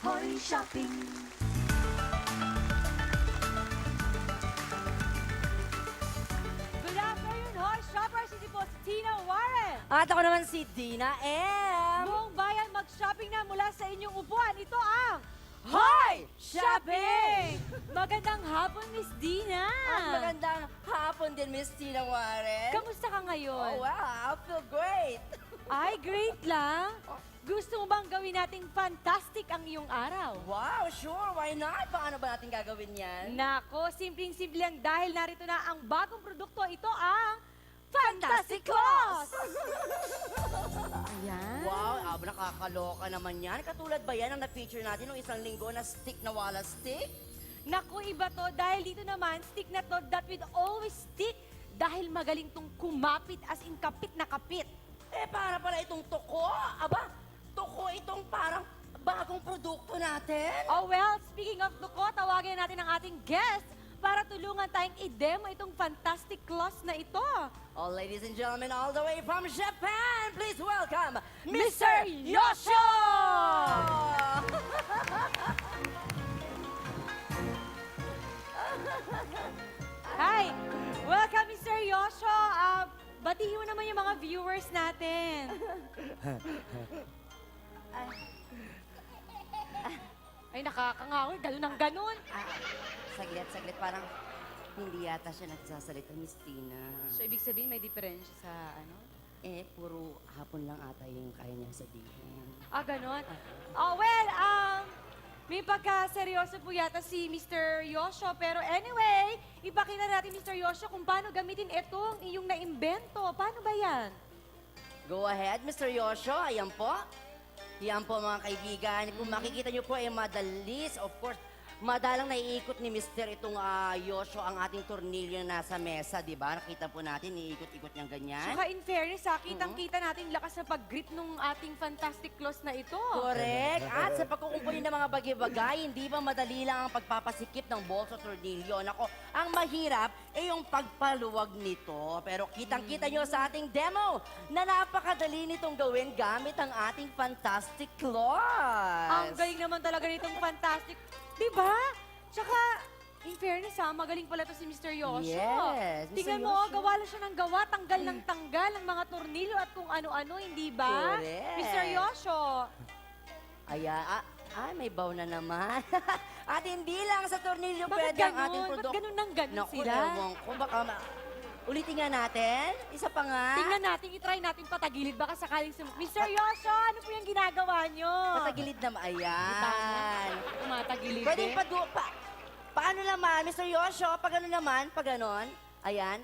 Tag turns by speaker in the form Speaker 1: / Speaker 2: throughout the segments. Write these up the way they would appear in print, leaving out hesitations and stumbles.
Speaker 1: Hoy Shopping!
Speaker 2: Good afternoon, Horse Shoppers! Ito po si Tina Warren.
Speaker 3: At ako naman si Dina M.
Speaker 2: Buong bayan mag-shopping na mula sa inyong upuan. Ito ang
Speaker 3: Hoy!
Speaker 2: Shopping! Magandang hapon, Miss Dina.
Speaker 3: At magandang hapon din, Miss Tina Warren.
Speaker 2: Kamusta ka ngayon?
Speaker 3: Oh, wow, I feel great.
Speaker 2: Ay, great lang. Gusto mo bang gawin nating fantastic ang iyong araw?
Speaker 3: Wow, sure, why not? Paano ba natin gagawin yan?
Speaker 2: Nako, simpleng-simple lang dahil narito na ang bagong produkto. Ito ang Fantastic Claus! Ayan.
Speaker 3: Wow, nakakaloka naman yan. Katulad ba yan ang na-feature natin nung isang linggo na stick na wala stick?
Speaker 2: Naku, iba to dahil dito naman, stick na to that will always stick dahil magaling tong kumapit as in kapit na kapit.
Speaker 3: Eh, para pala itong toko. Aba, toko itong parang bagong produkto natin.
Speaker 2: Oh well, speaking of Duko, tawagin natin ang ating guest para tulungan tayong i-demo itong Fantastic Claus na ito.
Speaker 3: All ladies and gentlemen, all the way from Japan, please welcome
Speaker 2: Mr. Yosho! Hi! Welcome, Mr. Yosho! Batiin mo naman yung mga viewers natin. Ay, nakakangaw. Ganun ang ganun.
Speaker 3: Saglit, parang hindi yata siya nagsasalita, Miss Tina.
Speaker 2: So, ibig sabihin may diferensya sa ano?
Speaker 3: Eh, puro hapon lang ata yung kaya niya sabihin.
Speaker 2: Ah, ganun? Oh, well, may pagka-seryoso po yata si Mr. Yosho. Pero anyway, ipakita natin, Mr. Yosho, kung paano gamitin itong iyong naimbento. Paano ba yan?
Speaker 3: Go ahead, Mr. Yosho. Ayan po. Yan po, mga kaibigan. Kung makikita niyo po, madalis, of course, madalang naiikot ni Mr. itong Yosho ang ating tornilyo na nasa mesa, di ba? Nakita po natin, iikot-ikot niyang ganyan.
Speaker 2: Saka in fairness, kitang-kita natin lakas na pag-grip ng ating Fantastic Claus na ito.
Speaker 3: Correct. At sa pagkukumpuni ng mga bagay-bagay, hindi ba madali lang ang pagpapasikip ng bolso tornilyo? Nako, ang mahirap ay yung pagpaluwag nito. Pero kitang-kita nyo sa ating demo na napakadali nitong gawin gamit ang ating Fantastic Claus.
Speaker 2: Ang galing naman talaga nitong Fantastic. Diba? Tsaka, in fairness magaling pala to si Mr. Yosho.
Speaker 3: Yes, Mr.
Speaker 2: Tingnan mo,
Speaker 3: Yosho.
Speaker 2: gawa lang siya ng gawa, tanggal ng tanggal ang mga tornilyo at kung ano-ano, hindi ba?
Speaker 3: Correct.
Speaker 2: Mr. Yosho.
Speaker 3: Ayan, may baw na naman. At hindi lang sa tornilyo
Speaker 2: Bakit
Speaker 3: pwede ang ating
Speaker 2: ganun? Ba't
Speaker 3: produkto.
Speaker 2: ganun nang ganun
Speaker 3: Naku,
Speaker 2: sila?
Speaker 3: ewan ko, baka ulitin nga natin. Isa pa nga.
Speaker 2: Tingnan natin, itry natin patagilid. Baka sakaling Mr. Yosho, ano po yung ginagawa nyo?
Speaker 3: Patagilid naman. Ayan.
Speaker 2: Tumatagilid
Speaker 3: Pwede
Speaker 2: eh.
Speaker 3: paano naman, Mr. Yosho? Pag ano naman, pag ganon. Ayan.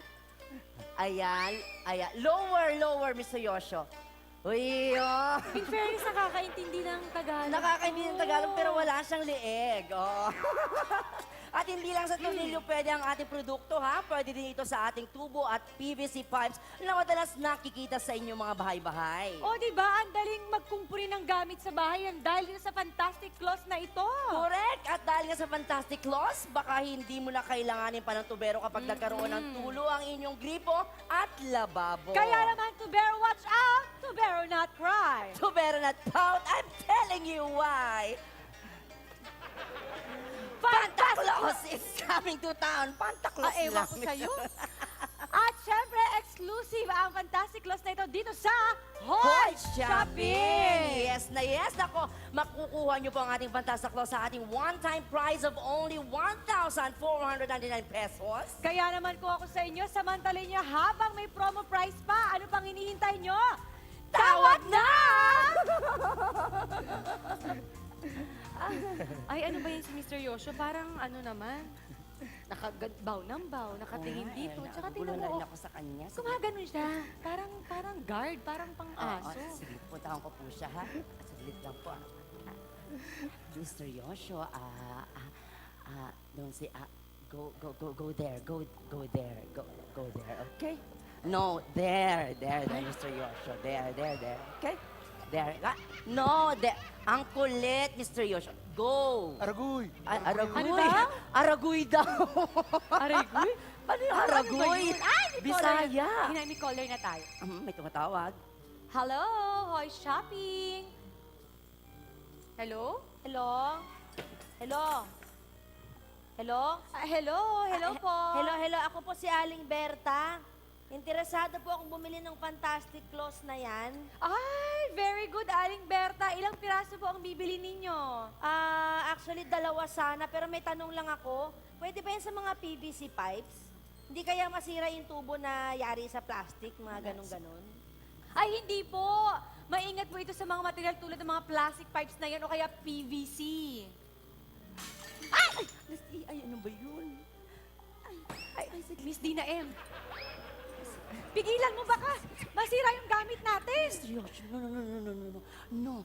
Speaker 3: Ayan. Lower, Mr. Yosho. Uy, oh.
Speaker 2: In fairness, nakakaintindi ng Tagalog.
Speaker 3: Nakakaintindi ng Tagalog pero wala siyang leeg. Oh. At hindi lang sa tornilyo pwede ang ating produkto, ha? Pwede din ito sa ating tubo at PVC pipes na madalas nakikita sa inyong mga bahay-bahay.
Speaker 2: O, di ba? Ang daling magkumpuni ng gamit sa bahay yan dahil dito sa Fantastic Claus na ito.
Speaker 3: Correct! At dahil nga sa Fantastic Claus, baka hindi mo na kailanganin pa ng tubero kapag nagkaroon ng tulo ang inyong gripo at lababo.
Speaker 2: Kaya naman, Tubero, watch out! Tubero, not cry!
Speaker 3: Tubero not pout, I'm telling you why! Santa Claus is coming to town. Santa Claus
Speaker 2: Ewan ko
Speaker 3: lang.
Speaker 2: sa'yo. At syempre, exclusive ang Fantastic Claus na ito dito sa
Speaker 3: Hot
Speaker 2: Hot
Speaker 3: Shopping! Yes na yes. Ako, makukuha niyo po ang ating Fantastic Claus sa ating one-time price of only 1,499 pesos.
Speaker 2: Kaya naman ko ako sa inyo, samantalin niyo habang may promo price pa, ano pang hinihintay niyo? Tawag na! Ay, ano ba yan si Mr. Yosho? Parang ano naman, baw ng baw, nakatingin dito. Tsaka
Speaker 3: Nagugulo
Speaker 2: tingnan
Speaker 3: na rin
Speaker 2: mo,
Speaker 3: ako sa kanya.
Speaker 2: gumaganon siya. Parang guard, parang pang-aso.
Speaker 3: Sige, puntahan ko po siya, ha? Saglit lang po. Mr. Yosho, don't say, go there, go there, okay? No, there, Mr. Yosho, there, okay? There, no, there. Ang kulit, Mr. Yosho. Go!
Speaker 4: Aragoy!
Speaker 3: Aragoy!
Speaker 2: Ano daw?
Speaker 3: Aragoy daw!
Speaker 2: Aragoy?
Speaker 3: Ano yung
Speaker 2: Ano ba
Speaker 3: aragoy?
Speaker 2: yun? Ay, may
Speaker 3: Bisaya!
Speaker 2: caller. May caller na tayo.
Speaker 3: May tumatawag.
Speaker 2: Hello, Hoy Shopping! Hello?
Speaker 1: Hello? Hello? Hello?
Speaker 2: Hello po.
Speaker 1: Hello. Ako po si Aling Berta. Interesado po akong bumili ng Fantastic Claus na yan.
Speaker 2: Ay, very good, Aling Berta. Ilang piraso po ang bibili ninyo?
Speaker 1: Actually, 2 sana, pero may tanong lang ako. Pwede ba yan sa mga PVC pipes? Hindi kaya masira yung tubo na yari sa plastic, mga ganun-ganon?
Speaker 2: Ay, hindi po. Maingat po ito sa mga material tulad ng mga plastic pipes na yan o kaya PVC.
Speaker 3: Ay, ano ba yun?
Speaker 2: Miss Dina M. Pigilan mo baka masira yung gamit natin.
Speaker 3: Seryoso? No.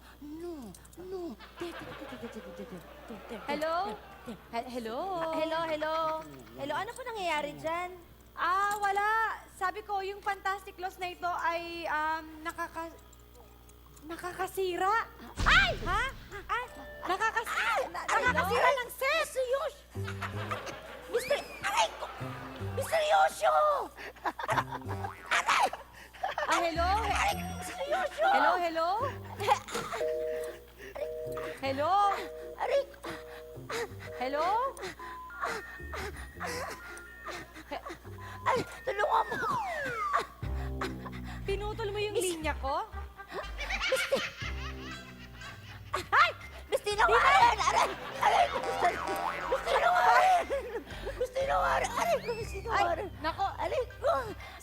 Speaker 2: Hello? Hello?
Speaker 1: Hello, ano po nangyayari dyan?
Speaker 2: Wala. Sabi ko, yung Fantastic Claus na ito ay nakakasira. Ay!
Speaker 1: Ha? Ay,
Speaker 2: Nakakasira ng set.
Speaker 1: Seryoso? Mr. Yosho!
Speaker 2: Hello?
Speaker 1: Seryoso?
Speaker 2: Hello? Hello?
Speaker 1: Aray,
Speaker 2: Hello?
Speaker 1: ay, tulungan mo ako.
Speaker 2: Pinutol mo yung linya ko?
Speaker 1: Ay! Gusto nawarin! Aray! Gusto nawarin! Aray ko, gusto
Speaker 2: Ay,
Speaker 1: nawarin!
Speaker 2: nako.
Speaker 1: Aray ko!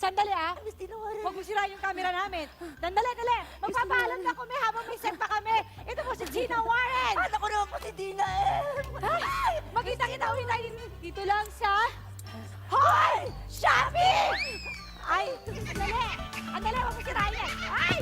Speaker 2: Sandali
Speaker 1: Gusto nawarin!
Speaker 2: Huwag mo sira yung camera namin. Dali. Magpapaalam na kami habang may set pa kami. Ito po si Gina Warren.
Speaker 1: Ano ko naman po si Dina
Speaker 2: Ay, magkita-kita ulit tayo dito lang sa... Hoy! Shopee! Ay, andali, huwag mo sirain yan. Ay!